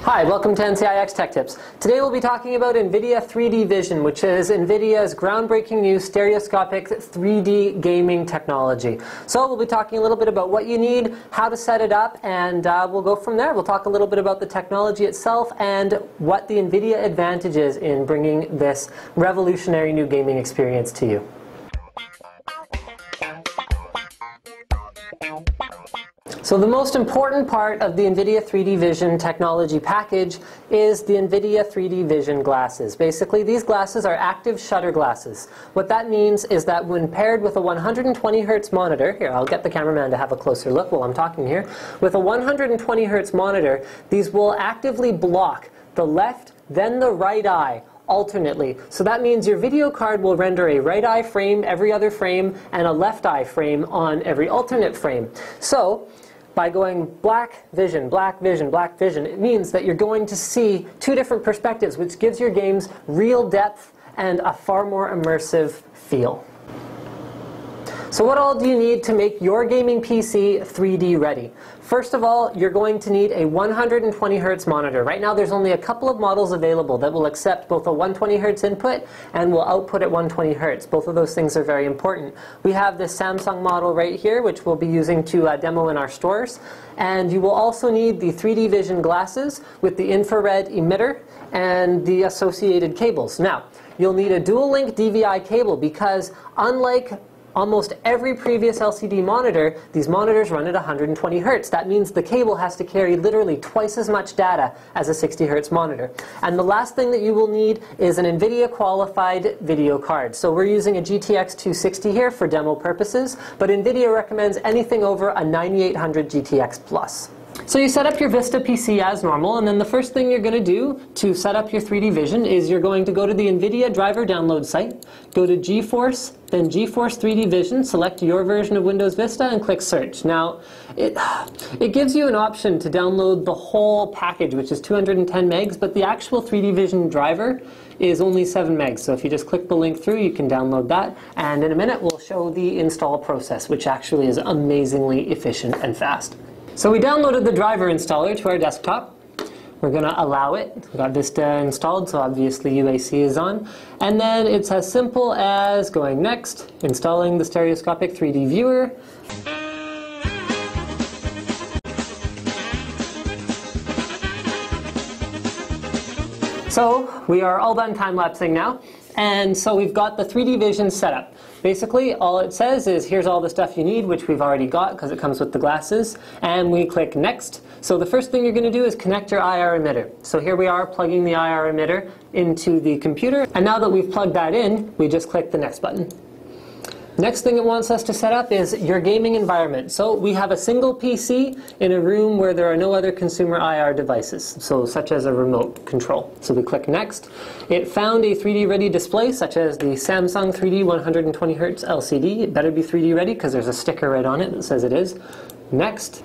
Hi, welcome to NCIX Tech Tips. Today we'll be talking about NVIDIA 3D Vision, which is NVIDIA's groundbreaking new stereoscopic 3D gaming technology. So we'll be talking a little bit about what you need, how to set it up, and we'll go from there. We'll talk a little bit about the technology itself and what the NVIDIA advantage is in bringing this revolutionary new gaming experience to you. So the most important part of the NVIDIA 3D Vision technology package is the NVIDIA 3D Vision glasses. Basically, these glasses are active shutter glasses. What that means is that when paired with a 120 Hz monitor, here, I'll get the cameraman to have a closer look while I'm talking here. With a 120 Hz monitor, these will actively block the left, then the right eye, alternately. So that means your video card will render a right eye frame every other frame and a left eye frame on every alternate frame. So by going black vision, black vision, black vision, it means that you're going to see two different perspectives, which gives your games real depth and a far more immersive feel. So what all do you need to make your gaming PC 3D ready? First of all, you're going to need a 120 Hz monitor. Right now there's only a couple of models available that will accept both a 120 Hz input and will output at 120 Hz. Both of those things are very important. We have this Samsung model right here, which we'll be using to demo in our stores. And you will also need the 3D Vision glasses with the infrared emitter and the associated cables. Now, you'll need a dual-link DVI cable because unlike almost every previous LCD monitor, these monitors run at 120 Hz. That means the cable has to carry literally twice as much data as a 60 Hz monitor. And the last thing that you will need is an NVIDIA qualified video card. So we're using a GTX 260 here for demo purposes, but NVIDIA recommends anything over a 9800 GTX Plus. So you set up your Vista PC as normal, and then the first thing you're going to do to set up your 3D Vision is you're going to go to the NVIDIA driver download site, go to GeForce, then GeForce 3D Vision, select your version of Windows Vista, and click Search. Now, it gives you an option to download the whole package, which is 210 megs, but the actual 3D Vision driver is only 7 megs. So if you just click the link through, you can download that, and in a minute we'll show the install process, which actually is amazingly efficient and fast. So we downloaded the driver installer to our desktop. We're going to allow it. We've got Vista installed, so obviously UAC is on. And then it's as simple as going next, installing the stereoscopic 3D viewer. So we are all done time-lapsing now. And so we've got the 3D Vision set up. Basically, all it says is, here's all the stuff you need, which we've already got because it comes with the glasses. And we click Next. So the first thing you're going to do is connect your IR emitter. So here we are plugging the IR emitter into the computer. And now that we've plugged that in, we just click the Next button. Next thing it wants us to set up is your gaming environment. So we have a single PC in a room where there are no other consumer IR devices, so such as a remote control. So we click Next. It found a 3D ready display such as the Samsung 3D 120 Hz LCD. It better be 3D ready because there's a sticker right on it that says it is. Next.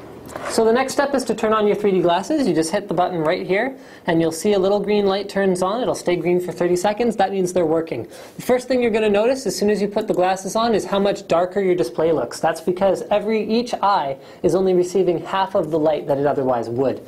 So the next step is to turn on your 3D glasses. You just hit the button right here, and you'll see a little green light turns on. It'll stay green for 30 seconds. That means they're working. The first thing you're going to notice as soon as you put the glasses on is how much darker your display looks. That's because each eye is only receiving half of the light that it otherwise would.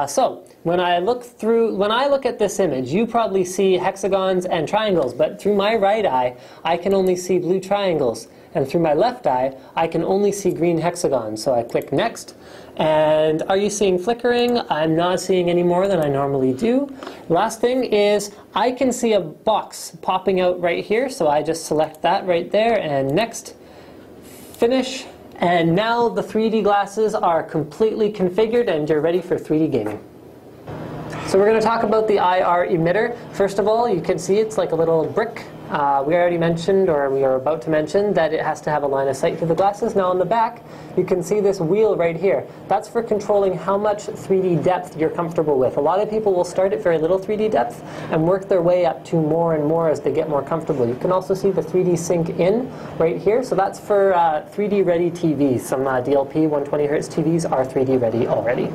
So when I look at this image, you probably see hexagons and triangles, but through my right eye, I can only see blue triangles. And through my left eye, I can only see green hexagons. So I click Next. And are you seeing flickering? I'm not seeing any more than I normally do. Last thing is I can see a box popping out right here. So I just select that right there and Next. Finish. And now the 3D glasses are completely configured and you're ready for 3D gaming. So we're going to talk about the IR emitter. First of all, you can see it's like a little brick. We already mentioned, or we are about to mention, that it has to have a line of sight to the glasses. Now on the back, you can see this wheel right here. That's for controlling how much 3D depth you're comfortable with. A lot of people will start at very little 3D depth and work their way up to more and more as they get more comfortable. You can also see the 3D sync in right here. So that's for 3D ready TVs. Some DLP 120 Hz TVs are 3D ready already.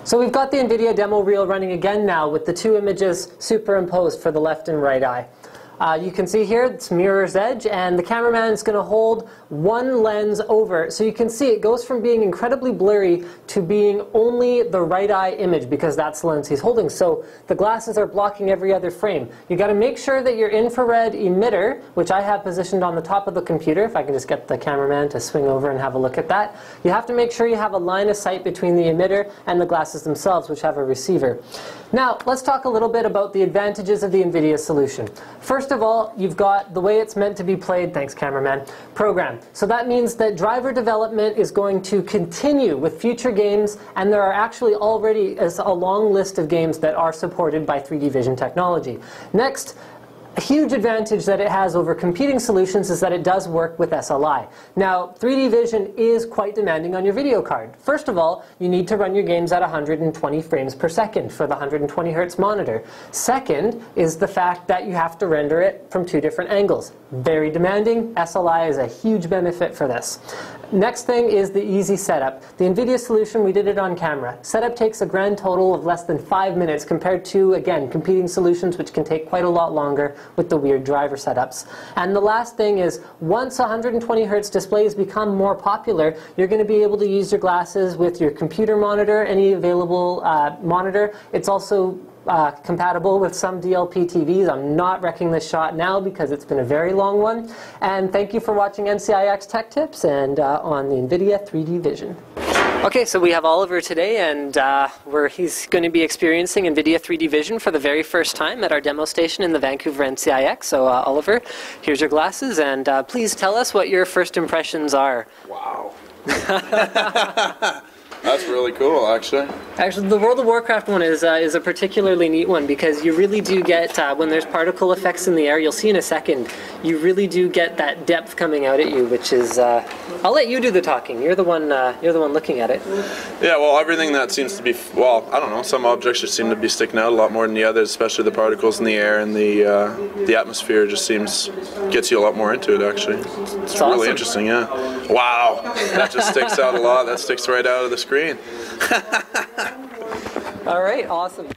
So we've got the NVIDIA demo reel running again now with the two images superimposed for the left and right eye. You can see here it's mirror's edge, and the cameraman is going to hold one lens over. So you can see it goes from being incredibly blurry to being only the right eye image, because that's the lens he's holding. So the glasses are blocking every other frame. You got to make sure that your infrared emitter, which I have positioned on the top of the computer, if I can just get the cameraman to swing over and have a look at that. You have to make sure you have a line of sight between the emitter and the glasses themselves, which have a receiver. Now, let's talk a little bit about the advantages of the NVIDIA solution. First of all, you've got the way it's meant to be played, thanks cameraman, program. So that means that driver development is going to continue with future games, and there are actually already a long list of games that are supported by 3D vision technology. Next, a huge advantage that it has over competing solutions is that it does work with SLI. Now, 3D vision is quite demanding on your video card. First of all, you need to run your games at 120 frames per second for the 120 Hz monitor. Second is the fact that you have to render it from 2 different angles. Very demanding. SLI is a huge benefit for this. Next thing is the easy setup. The NVIDIA solution, we did it on camera. Setup takes a grand total of less than 5 minutes compared to, again, competing solutions which can take quite a lot longer with the weird driver setups. And the last thing is, once 120 Hz displays become more popular, you're going to be able to use your glasses with your computer monitor, any available monitor. It's also compatible with some DLP TVs. I'm not wrecking this shot now because it's been a very long one. And thank you for watching NCIX Tech Tips and on the NVIDIA 3D Vision. Okay, so we have Oliver today, and he's going to be experiencing NVIDIA 3D Vision for the very first time at our demo station in the Vancouver NCIX. So Oliver, here's your glasses, and please tell us what your first impressions are. Wow. That's really cool, actually. Actually, the World of Warcraft one is a particularly neat one, because you really do get, when there's particle effects in the air, you'll see in a second, you really do get that depth coming out at you, which is, I'll let you do the talking. You're the one looking at it. Yeah, well, everything that seems to be, well, I don't know, some objects just seem to be sticking out a lot more than the others, especially the particles in the air, and the atmosphere just gets you a lot more into it, actually. It's really awesome. Interesting, yeah. Wow, that just sticks out a lot. That sticks right out of the screen. All right, awesome.